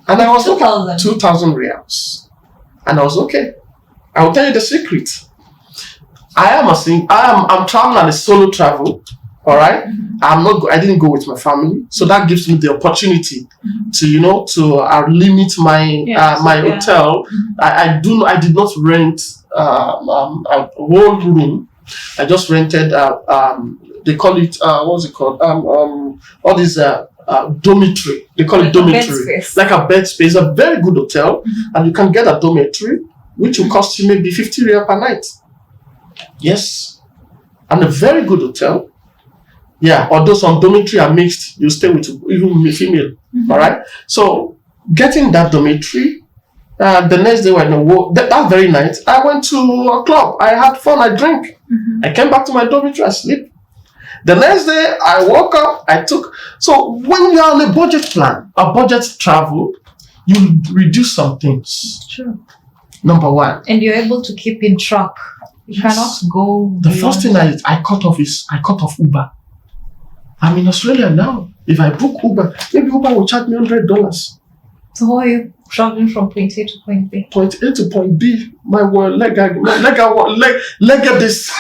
And I was 2,000 reals. And I was okay. I will tell you the secret. I'm traveling on a solo travel. All right. I didn't go with my family, so that gives me the opportunity to limit my hotel. I did not rent a whole room. I just rented they call it what's it called? All these dormitory. They call it dormitory, like a bed space. A very good hotel, and you can get a dormitory which will cost you maybe 50 riyal per night. Yes, and a very good hotel. Yeah, although some dormitory are mixed, you stay with even female. All right. So getting that dormitory, the next day that very night, I went to a club. I had fun. I drank. I came back to my dormitory. I sleep. The next day, I woke up. So when you are on a budget plan, a budget travel, you reduce some things. Sure. Number one. And you're able to keep in track. You cannot go. The first thing I cut off Uber. I'm in Australia now. If I book Uber, maybe Uber will charge me $100. So how are you traveling from point A to point B? Point A to point B. My word, leg this.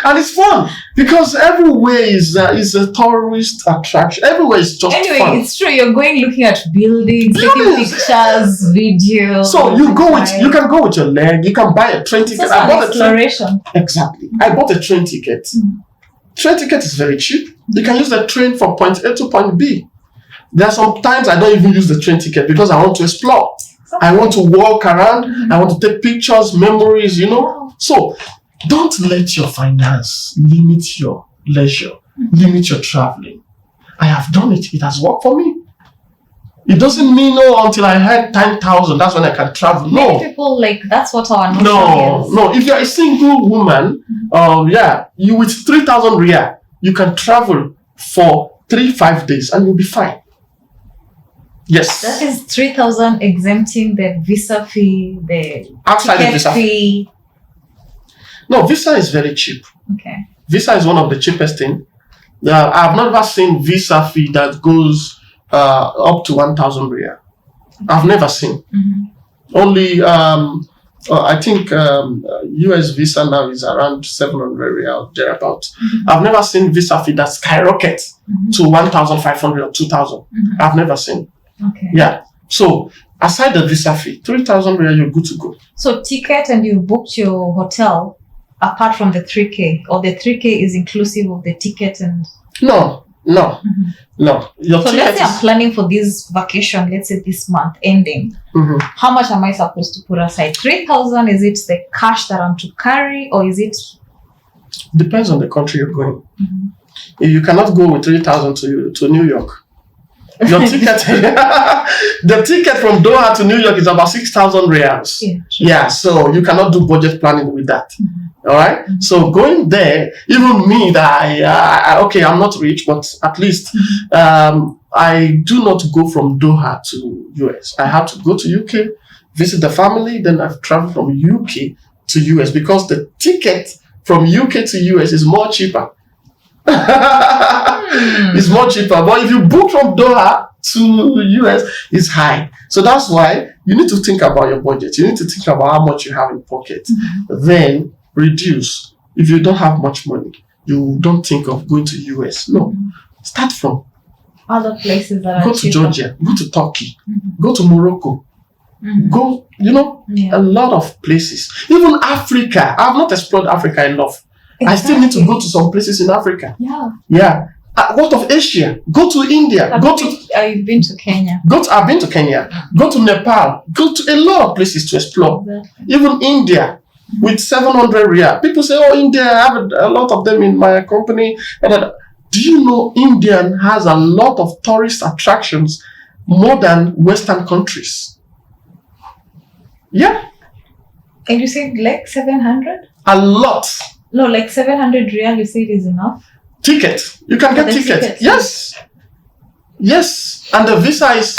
And it's fun because everywhere is a tourist attraction. Everywhere is just anyway, fun. it's true. You're going looking at buildings, taking pictures, videos. So you can go with your leg. You can buy a train ticket. It's also an exploration. Exactly. I bought a train ticket. Mm. Train ticket is very cheap. You can use the train from point A to point B. There are some times I don't even use the train ticket because I want to explore. I want to walk around. Mm-hmm. I want to take pictures, memories, So don't let your finance limit your leisure, limit your traveling. I have done it. It has worked for me. It doesn't mean until I had 10,000, that's when I can travel. No. Many people that's what our notion is. No. If you're a single woman, you with 3,000 riyal, you can travel for 3-5 days and you'll be fine. Yes. That is 3,000 exempting the visa fee, the outside the visa fee. No, visa is very cheap. Okay. Visa is one of the cheapest thing. I've never seen visa fee that goes up to 1,000 riyal. I've never seen. Mm-hmm. Only I think US visa now is around 700 riyal thereabout. Mm-hmm. I've never seen visa fee that skyrockets to 1,500 or 2,000. Mm-hmm. I've never seen. Okay. Yeah. So aside the visa fee, 3,000 riyal, you're good to go. So ticket and you booked your hotel apart from the 3K, or the 3K is inclusive of the ticket and... No. Mm-hmm. No. Your so ticket let's say I'm planning for this vacation, let's say this month ending. Mm-hmm. How much am I supposed to put aside? 3,000, is it the cash that I'm to carry, or is it... Depends on the country you're going. Mm-hmm. If you cannot go with 3,000 to New York. Your ticket, the ticket from Doha to New York is about 6,000 riyals. Yeah, so you cannot do budget planning with that. Mm-hmm. All right. Mm-hmm. So going there, even me that I'm not rich, but at least I do not go from Doha to US. I have to go to UK, visit the family, then I've traveled from UK to US because the ticket from UK to US is more cheaper. It's more cheaper, but if you book from Doha to US, it's high. So that's why you need to think about your budget. You need to think about how much you have in pocket. Mm-hmm. Then reduce. If you don't have much money, you don't think of going to US. No, start from other places that go are to cheaper. Georgia, go to Turkey, go to Morocco, go. A lot of places. Even Africa. I've not explored Africa enough. Exactly. I still need to go to some places in Africa. Yeah. What of Asia? Go to India. I've been to Kenya. I've been to Kenya. Go to Nepal. Go to a lot of places to explore. Exactly. Even India with 700 riyal. People say, "Oh, India, I have a lot of them in my company." Do you know India has a lot of tourist attractions more than Western countries? Yeah. And you said like 700? A lot. No, like 700 riyal, you said is enough? Ticket. You can get ticket. Yes. And the visa is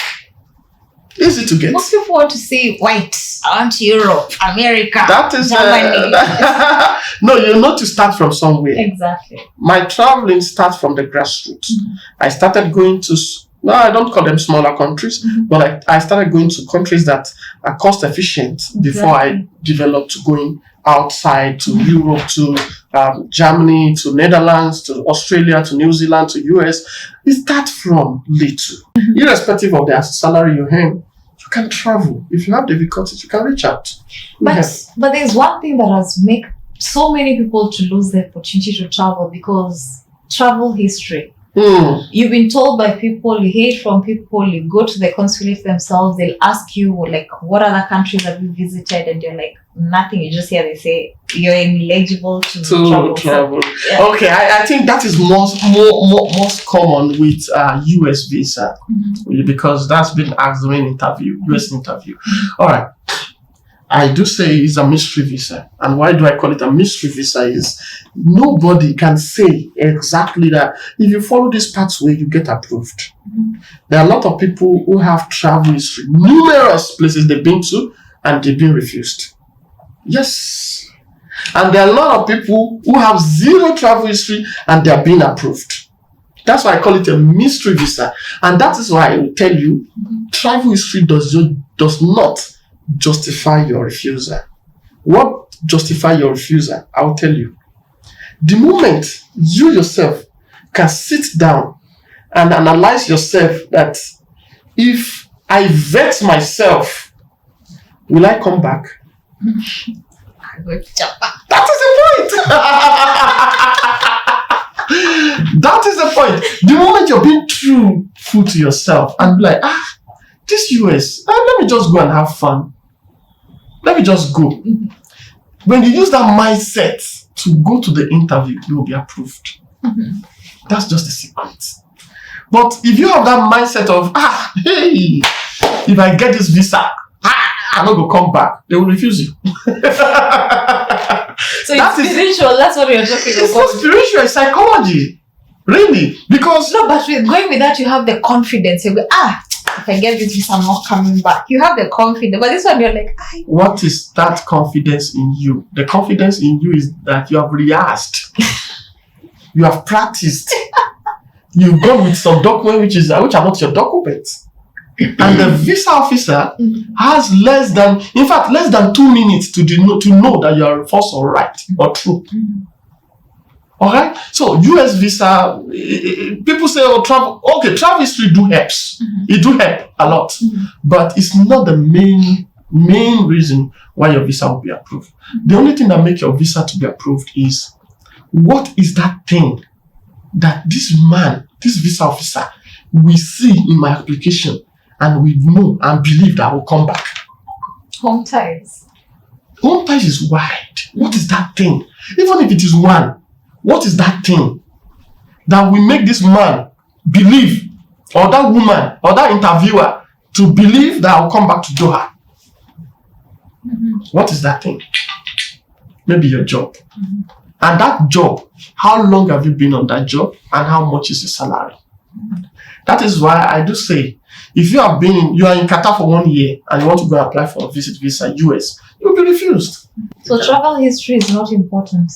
easy to get. Most people want to say white. I want Europe, America, that is Germany. No, you know to start from somewhere. Exactly. My traveling starts from the grassroots. I started going to... No, I don't call them smaller countries, but I started going to countries that are cost efficient before I developed to going outside to Europe, to Germany, to Netherlands, to Australia, to New Zealand, to US. You start from little. Irrespective of the salary you earn, you can travel. If you have difficulties, you can reach out. But there's one thing that has made so many people to lose the opportunity to travel, because travel history. You've been told by people, you hear from people, you go to the consulate themselves, they'll ask you, like, what other countries have you visited? And you're like, nothing. You just hear they say, you're ineligible to travel. So, okay, I think that is most common with US visa, because that's been asked during US interview. All right. I do say it's a mystery visa. And why do I call it a mystery visa is nobody can say exactly that if you follow this pathway, you get approved. There are a lot of people who have travel history, numerous places they've been to, and they've been refused. Yes. And there are a lot of people who have zero travel history and they're being approved. That's why I call it a mystery visa. And that is why I will tell you, travel history does not justify your refusal. What justifies your refusal? I'll tell you. The moment you yourself can sit down and analyze yourself that if I vet myself, will I come back? That is the point. That is the point. The moment you're being truthful to yourself and be like, this US, let me just go and have fun. Let me just go. When you use that mindset to go to the interview, you will be approved. That's just the secret. But if you have that mindset of, hey, if I get this visa, I'm not going to come back, they will refuse you. So it's spiritual, that's what you're talking about. It's not spiritual, it's psychology. Really. Because... No, but going with that, you have the confidence. You go, if I get this visa, I'm not coming back. You have the confidence. But this one, you're like, What is that confidence in you? The confidence in you is that you have rehearsed. You have practiced. You've gone with some document which are not your documents. And the visa officer has less than 2 minutes to know that you are false or right or true. Alright? So US visa, people say, travel. Okay, travel history helps. It do help a lot. But it's not the main reason why your visa will be approved. The only thing that makes your visa to be approved is, what is that thing that this visa officer, we see in my application and we know and believe that I will come back. Home ties. Home ties is wide. What is that thing? Even if it is one, what is that thing that will make this man believe, or that woman, or that interviewer to believe that I will come back to Doha? What is that thing? Maybe your job. And that job, how long have you been on that job and how much is your salary? That is why I do say, if you are in Qatar for 1 year and you want to go apply for a visit visa US, you'll be refused. So travel history is not important.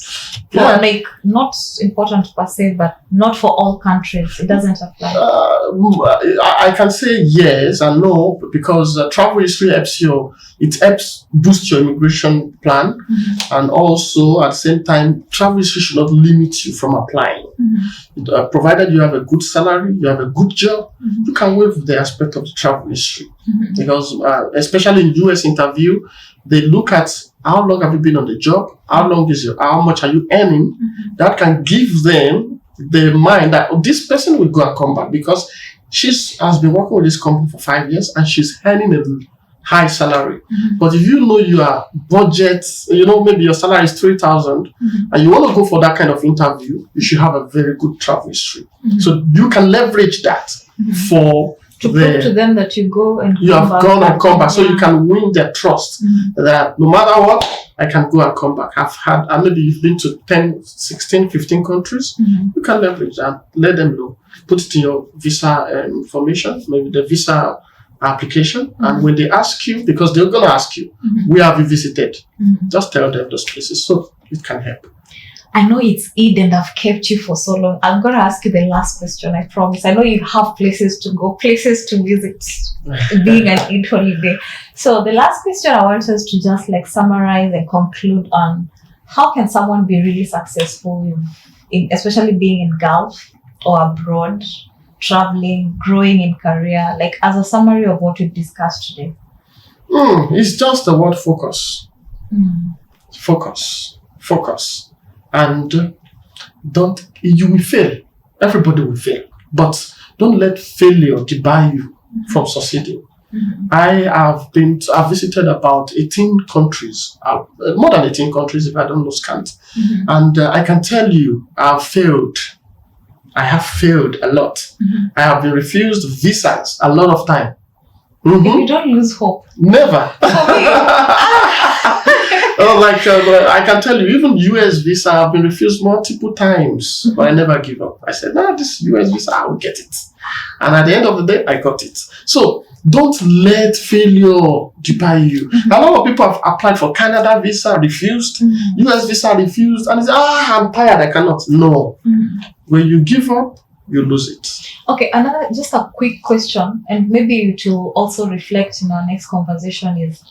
Like, not important per se, but not for all countries. It doesn't apply. I can say yes and no, because travel history helps boost your immigration plan, and also at the same time, travel history should not limit you from applying. Provided you have a good salary, you have a good job, you can waive the aspect of the travel history. Because especially in US interview, they look at how long have you been on the job, how much are you earning. That can give them the mind that this person will go and come back, because she has been working with this company for 5 years and she's earning a high salary. But if you know your budget, maybe your salary is 3,000 and you want to go for that kind of interview, you should have a very good travel history. So you can leverage that to prove to them that you go and you have gone and come back. So you can win their trust that no matter what, I can go and come back. Maybe you've been to 10, 16, 15 countries. You can leverage that. Let them know. Put it in your visa information, maybe the visa application. And when they ask you, because they're going to ask you, where have you visited? Just tell them those places so it can help. I know it's Eid and I've kept you for so long. I'm going to ask you the last question, I promise. I know you have places to go, places to visit, being an Eid holiday. So the last question I want us to just summarize and conclude on, how can someone be really successful especially being in Gulf or abroad, traveling, growing in career, as a summary of what we've discussed today? It's just the word focus. Focus. And you will fail. Everybody will fail. But don't let failure debar you from succeeding. I've visited about 18 countries, more than 18 countries if I don't lose count. And I can tell you, I've failed. I have failed a lot. I have been refused visas a lot of time. If you don't lose hope. Never. I can tell you, even US visa, I've been refused multiple times, but I never give up. I said, this US visa, I will get it. And at the end of the day, I got it. So don't let failure debar you. A lot of people have applied for Canada visa, refused, US visa, refused, and they say, I'm tired, I cannot. No. When you give up, you lose it. Okay, another just a quick question, and maybe it will also reflect in our next conversation is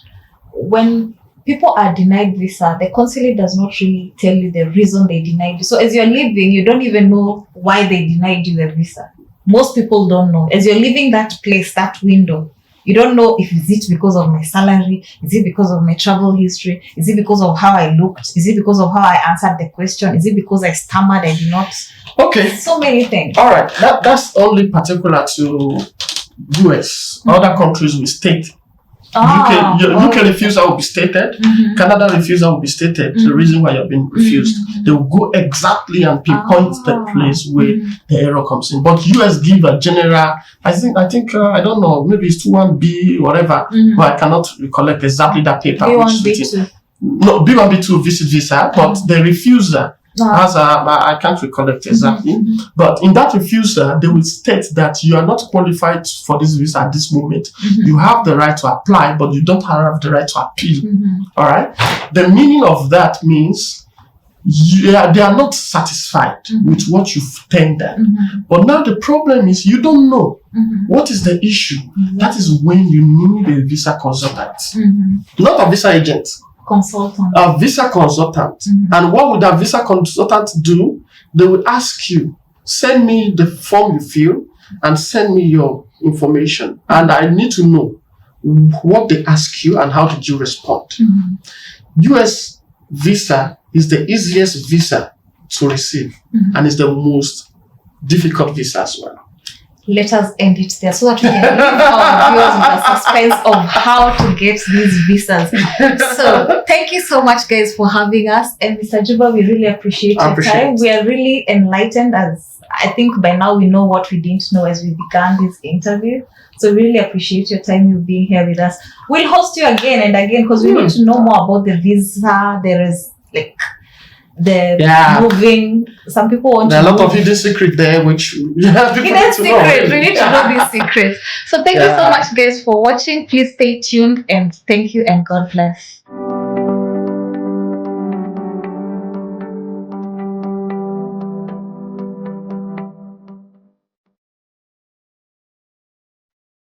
when people are denied visa, the consulate does not really tell you the reason they denied you. So as you're leaving, you don't even know why they denied you the visa. Most people don't know. As you're leaving that place, that window, you don't know if is it because of my salary, is it because of my travel history, is it because of how I looked, is it because of how I answered the question, is it because I stammered, I did not. Okay. So many things. All right. That's only particular to US. Other countries will state. UK refusal will be stated. Canada refusal will be stated. The reason why you're being refused. They will go exactly and pinpoint the place where the error comes in. But US give a general. I think I don't know. Maybe it's 21B whatever. But I cannot recollect exactly that paper. B1, B2. No, B1, B2 visit visa, but the refuser. I can't recollect exactly, but in that refusal, they will state that you are not qualified for this visa at this moment. You have the right to apply, but you don't have the right to appeal. All right. The meaning of that means they are not satisfied with what you've tendered. But now the problem is you don't know what is the issue. That is when you need a visa consultant, not a visa agent. Consultant. A visa consultant. And what would a visa consultant do? They will ask you, send me the form you fill and send me your information. And I need to know what they ask you and how did you respond. US visa is the easiest visa to receive and it's the most difficult visa as well. Let us end it there so that we can leave our viewers with the suspense of how to get these visas. So thank you so much guys for having us, and Mr. Juba, we really appreciate your time. We are really enlightened, as I think by now we know what we didn't know as we began this interview. So really appreciate your time, you being here with us. We'll host you again and again because we need to know more about the visa. There is like the moving. Some people want there to are a lot of hidden secret there, which hidden secret. We need to know these secrets. So thank you so much, guys, for watching. Please stay tuned, and thank you, and God bless.